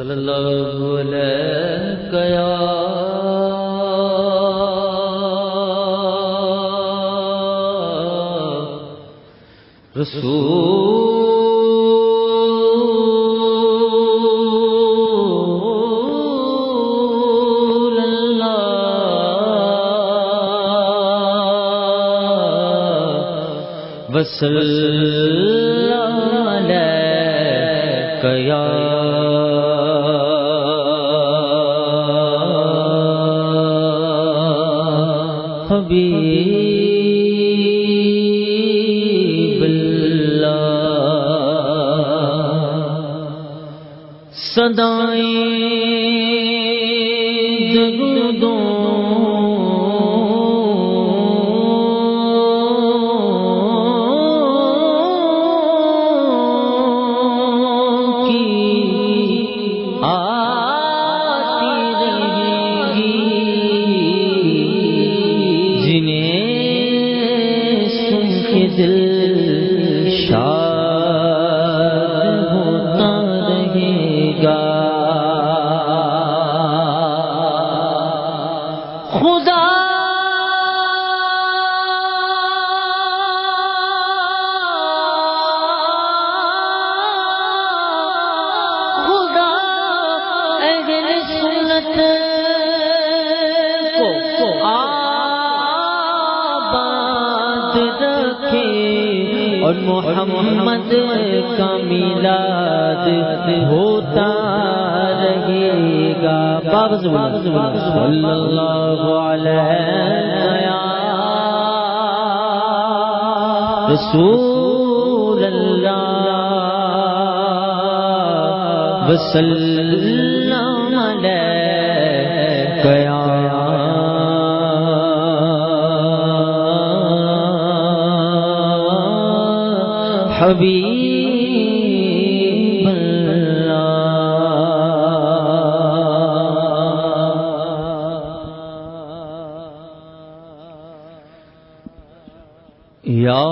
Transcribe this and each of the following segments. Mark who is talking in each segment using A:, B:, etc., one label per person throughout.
A: صلی اللہ علیہ یا رسول اللہ وسلم علیک یا حبیب اللہ صدائیں درودوں دل شاد ہوتا رہے گا خدا خدا اہل سنت کو آباد رکھے اور محمد کا میلاد ہوتا رہے گا صلی اللہ علیہ رسول اللہ وسلم علیک یا حبیب اللہ یا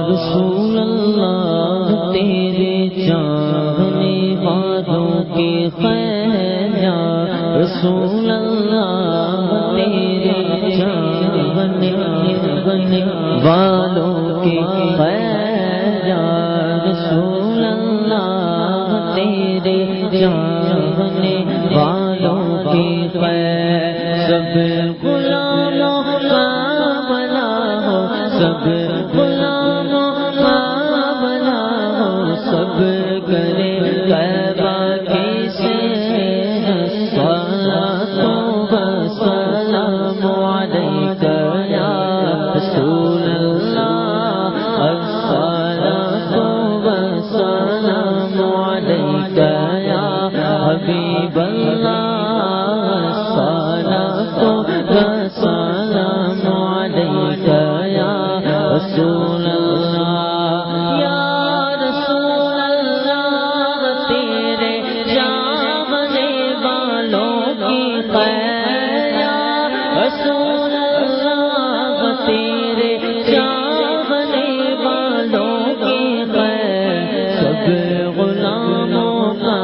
A: رسول اللہ تیرے چاہنے والوں کے خیر یا رسول اللہ تیرے چاہنے والوں کے خیر یا رسول اللہ تیرے چاہنے والوں کی خیر سب غلاموں کا بنا ہو سب غلاموں کا بنا ہو سب کرے طیبہ کی سیر الصلاۃ والسلام علیک یا رسول اللہ الصلاۃ والسلام علیک یا حبیب اللہ الصلاۃ والسلام علیک یا رسول اللہ یا رسول اللہ تیرے چاہنے والوں کی خیر یا رسول اللہ تیرے چاہنے والوں کی خیر سب غلاموں کا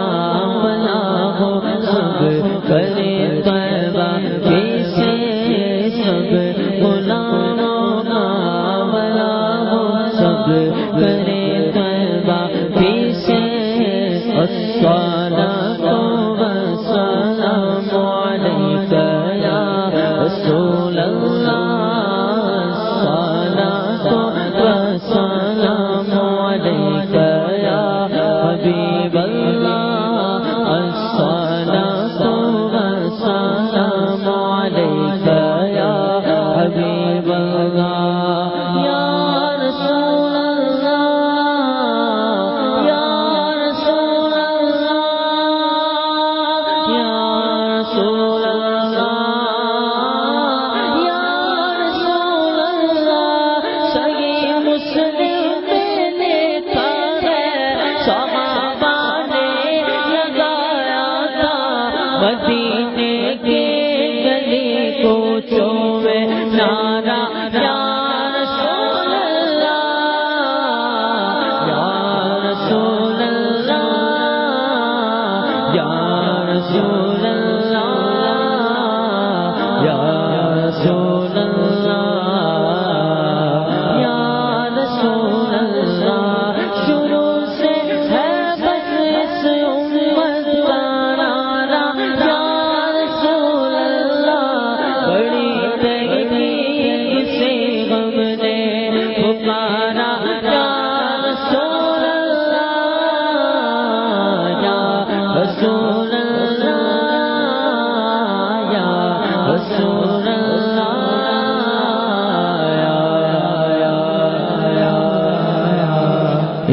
A: بنا ہو سب کرے طیبہ کی سیر سب غلاموں کا بنا ہو سب کرے طیبہ کی سیر الصلاۃ والسلام علیک یا رسول اللہ الصلاۃ والسلام علیک یا حبیب اللہ الصلاۃ والسلام علیک یا حبیب اللہ یا رسول اللہ یا رسول اللہ یا رسول اللہ یا رسول اللہ صحیح مسلم میں لکھا ہے صحابہ نے لگایا تھا مدینے کے گلی کو چومے نعرہ یا رسول اللہ یا رسول اللہ یا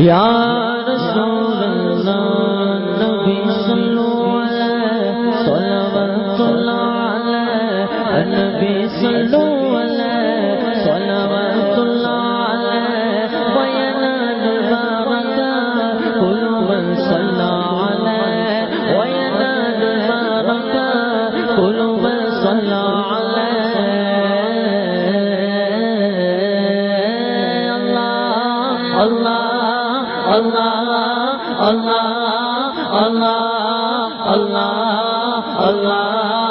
A: یا رسول اللہ نبی صلو علیہ صلوات اللہ علیہ نبی صلو علیہ صلوات اللہ علیہ وینال البرکات کل من صلی علیہ وینال البرکات کل من صلی علیہ اللہ اللہ اللہ اللہ اللہ اللہ اللہ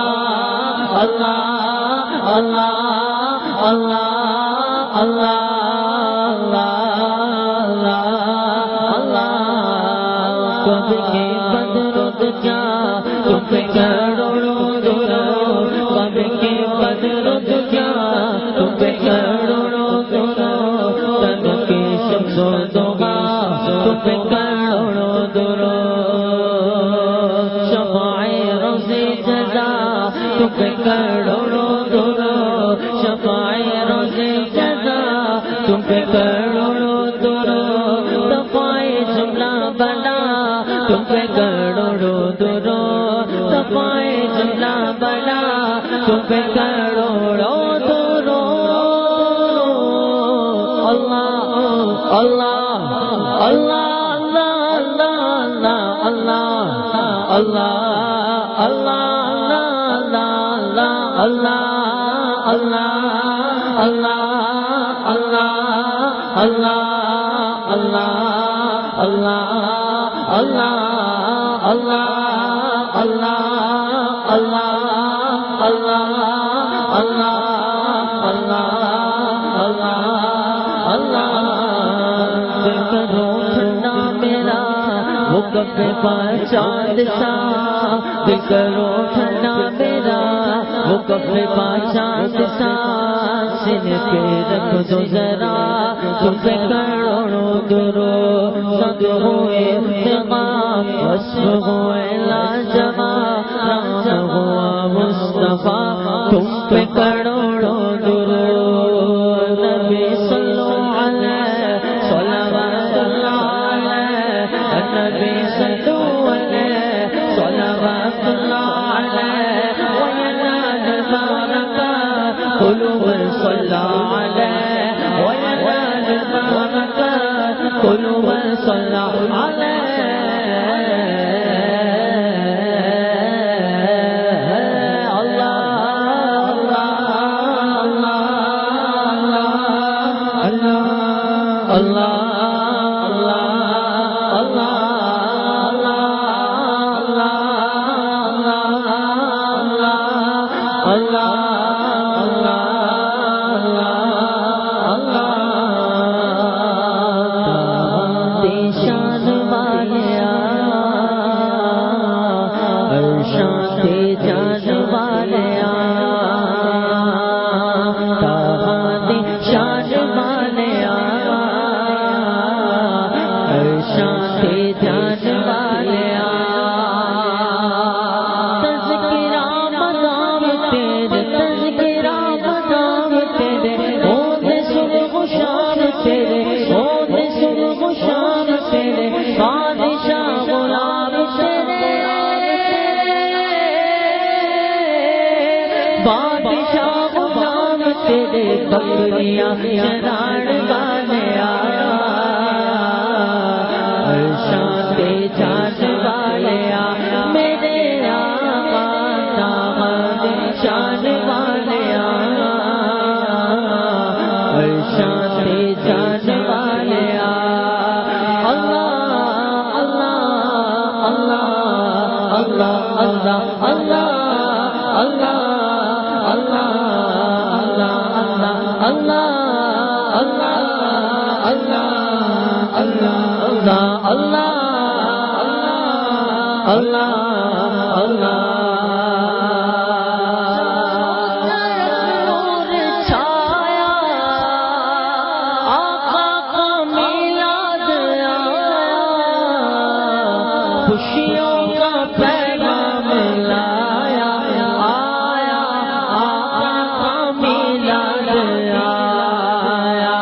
A: اللہ اللہ اللہ اللہ اللہ کب کے بدر جا تم پہ کروڑوں درود کب کے بدر جا تم پہ کروڑوں درود تن کے شمس و ضحا تم پہ کروڑوں درود شفاع روز جزا تم پہ کروڑوں درود شفاع روز جزا تم پہ کروڑوں درود دفاع جملہ بنا تم پہ کروڑوں درود دفاع جملہ بنا تم پہ کروڑوں درود اللہ اللہ اللہ اللہ اللہ اللہ اللہ اللہ اللہ اللہ اللہ اللہ اللہ اللہ اللہ اللہ اللہ اللہ اللہ کب چاند سا دل کرو ٹھنڈا میرا وہ کب چاند سا سن پہ رکھ دو ذرا تم پہ کروڑوں درود سد ہوئے انتقام وصف ہوئے لاجواب رام ہوا مصطفیٰ تم پہ کروڑوں درود نبی صلو علیہ صلوات اللہ علیہ نبی صلو علیہ صلوات اللہ علیہ وینال البرکات کل من صلی علیہ وینال البرکات کل من صلی علیہ اللہ بکریاں چران والے آیا عرشاں پہ جان والے آیا میرے آقا داماد شان والے آیا عرشاں پہ جان والے آیا اللہ اللہ اللہ اللہ اللہ اللہ اللہ اللہ اللہ اللہ اللہ اللہ اللہ اللہ اللہ نور چھایا آقا کا میلاد آیا خوشیوں کا پیغام لایا آیا آقا کا میلاد آیا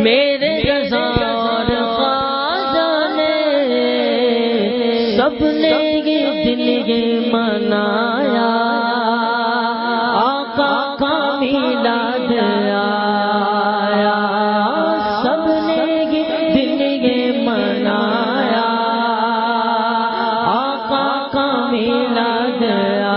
A: میرے رضاور خواجہ نے سب نے یہ دل یہ منایا آقا کا میلاد آیا سب نے یہ دل یہ منایا آقا کا میلاد آیا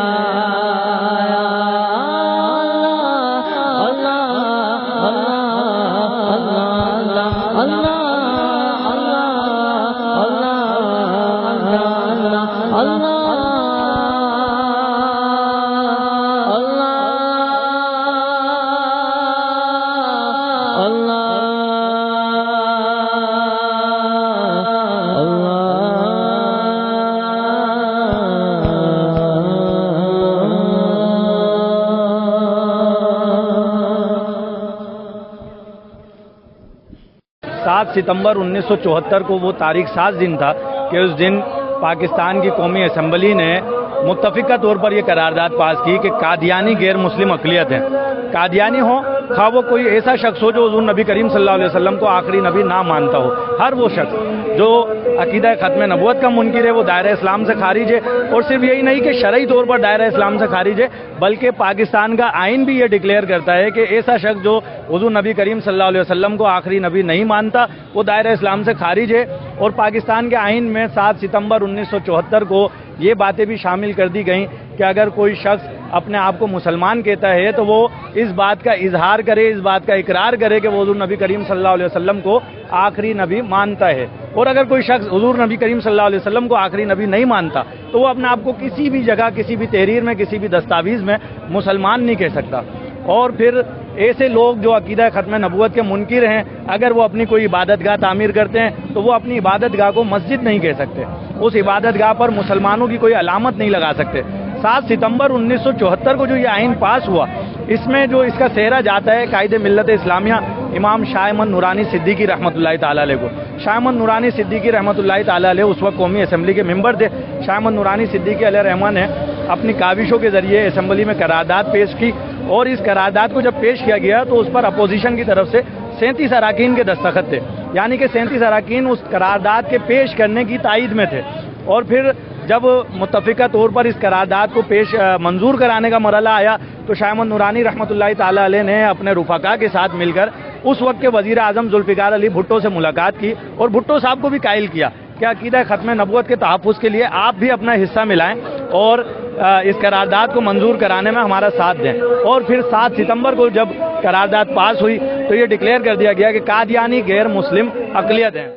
B: ستمبر 1974 کو وہ تاریخ ساز دن تھا کہ اس دن پاکستان کی قومی اسمبلی نے متفقہ طور پر یہ قرارداد پاس کی کہ قادیانی غیر مسلم اقلیت ہیں. قادیانی ہو خواہ وہ کوئی ایسا شخص ہو جو حضور نبی کریم صلی اللہ علیہ وسلم کو آخری نبی نہ مانتا ہو، ہر وہ شخص جو عقیدہ ختم نبوت کا منکر ہے وہ دائرہ اسلام سے خارج ہے. اور صرف یہی نہیں کہ شرعی طور پر دائرہ اسلام سے خارج ہے بلکہ پاکستان کا آئین بھی یہ ڈکلیئر کرتا ہے کہ ایسا شخص جو حضور نبی کریم صلی اللہ علیہ وسلم کو آخری نبی نہیں مانتا وہ دائرہ اسلام سے خارج ہے. اور پاکستان کے آئین میں 7 ستمبر 1974 کو یہ باتیں بھی شامل کر دی گئیں کہ اگر کوئی شخص اپنے آپ کو مسلمان کہتا ہے تو وہ اس بات کا اظہار کرے، اس بات کا اقرار کرے کہ وہ حضور نبی کریم صلی اللہ علیہ وسلم کو آخری نبی مانتا ہے. اور اگر کوئی شخص حضور نبی کریم صلی اللہ علیہ وسلم کو آخری نبی نہیں مانتا تو وہ اپنے آپ کو کسی بھی جگہ، کسی بھی تحریر میں، کسی بھی دستاویز میں مسلمان نہیں کہہ سکتا. اور پھر ایسے لوگ جو عقیدہ ختم نبوت کے منکر ہیں اگر وہ اپنی کوئی عبادت گاہ تعمیر کرتے ہیں تو وہ اپنی عبادت گاہ کو مسجد نہیں کہہ سکتے، اس عبادت گاہ پر مسلمانوں کی کوئی علامت نہیں لگا سکتے. 7 ستمبر 1974 کو جو یہ آئین پاس ہوا اس میں جو اس کا سہرا جاتا ہے قائد ملت اسلامیہ امام شاہ احمد نورانی صدیقی رحمۃ اللہ تعالیٰ علیہ کو. شاہ احمد نورانی صدیقی رحمۃ اللہ تعالیٰ علیہ اس وقت قومی اسمبلی کے ممبر تھے. شاہ احمد نورانی صدیقی علیہ رحمٰن نے اپنی کاوشوں کے ذریعے اسمبلی میں قرارداد پیش کی اور اس قرارداد کو جب پیش کیا گیا تو اس پر اپوزیشن کی طرف سے 37 اراکین کے دستخط تھے، یعنی کہ 37 اراکین اس قرارداد کے پیش کرنے کی تائید میں تھے. اور پھر جب متفقہ طور پر اس قرارداد کو منظور کرانے کا مرحلہ آیا تو شاہ احمد نورانی رحمۃ اللہ تعالیٰ علیہ نے اپنے رفقا کے ساتھ مل کر اس وقت کے وزیر اعظم ذوالفقار علی بھٹو سے ملاقات کی اور بھٹو صاحب کو بھی قائل کیا کہ عقیدہ ختم نبوت کے تحفظ کے لیے آپ بھی اپنا حصہ ملائیں اور اس قرارداد کو منظور کرانے میں ہمارا ساتھ دیں. اور پھر 7 ستمبر کو جب قرارداد پاس ہوئی تو یہ ڈکلیئر کر دیا گیا کہ قادیانی غیر مسلم اقلیت ہیں.